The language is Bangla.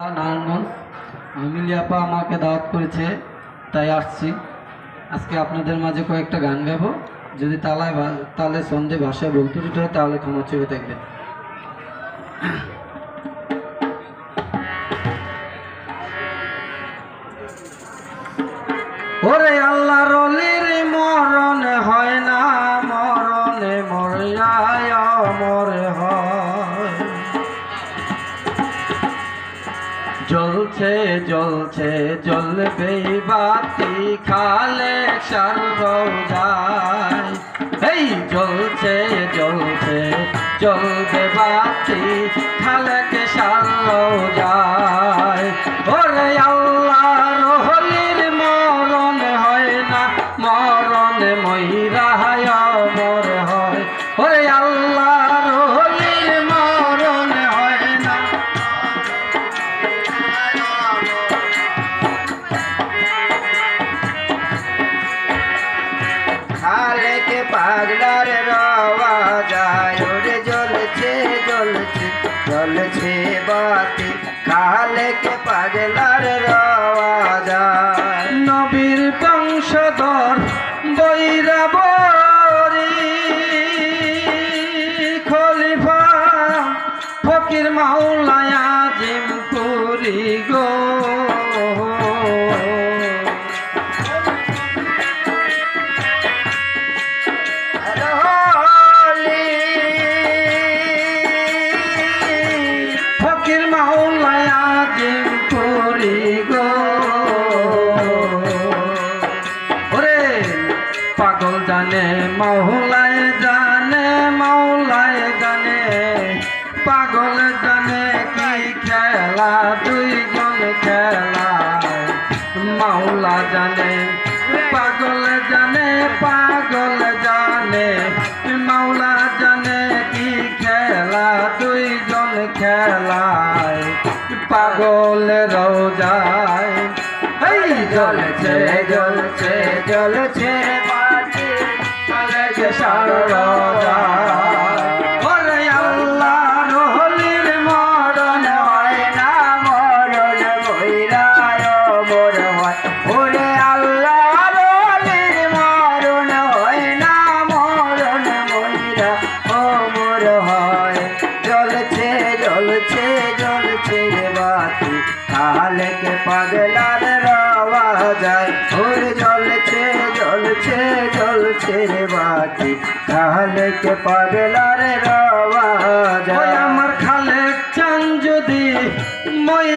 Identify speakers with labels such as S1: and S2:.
S1: নারায়ণগঞ্জ মিলি আপা আমাকে দাওয়াত করেছে, তাই আসছি। আজকে আপনাদের মাঝে কয়েকটা গান গাবো। যদি তালে সন্ধে ভাষায় বলতে ত্রুটি হয় তাহলে ক্ষমা চেয়ে থাকবেন। ওরে আল্লাহ রলির মরণ হয় না, মরণে মরিয়ায় অমর হয়। জ্বলছে জ্বলছে জ্বলবে বাতি খালে সারোজায়। এই জ্বলছে জ্বলছে জ্বলবে বাতি খালে সারোজায়। ওরে আল্লাহ রহলির মরণ হয় না, মরণে মইরায় অমর হয়। ওরে আল্লাহ রহলির মরণ হয় না।
S2: খালেকে পাগলার রওয়া যায়, ওরে জ্বলছে জ্বলছে জ্বলছে বাতি খালেকে পাগলার রওয়া যায়।
S1: নবীর বংশধর বৈরাবরী খলিফা ফকির মাওলায় আজিমপুরি গো। ফকির মাওলায় আজিমপুরি গো। ওরে পাগল জানে মাওলায় জানে, মাওলায় জানে পাগল জানে কি খেলা, দুইজন খেলা। মাওলা জানে পাগল জানে, পাগল জানে মাওলা জানে কি খেলা, দুইজন খেলায় পাগল রোজায়। এই জ্বলছে জ্বলছে জ্বলছে বাতি খালে সারোজায়। ওরে আল্লাহ রহলির মরণ হয় না,
S2: মরণ মইরায় অমর হয়। ওরে আল্লাহ রহলির মরণ হয় না, মরণ মইরা অমর হয়। জ্বলছে জ্বলছে জ্বলছে বাতি খালেকে পাগলার রওয়া যায়। ওরে জ্বলছে জ্বলছে জ্বলছে বাতি খালেকে পাগলার রওয়া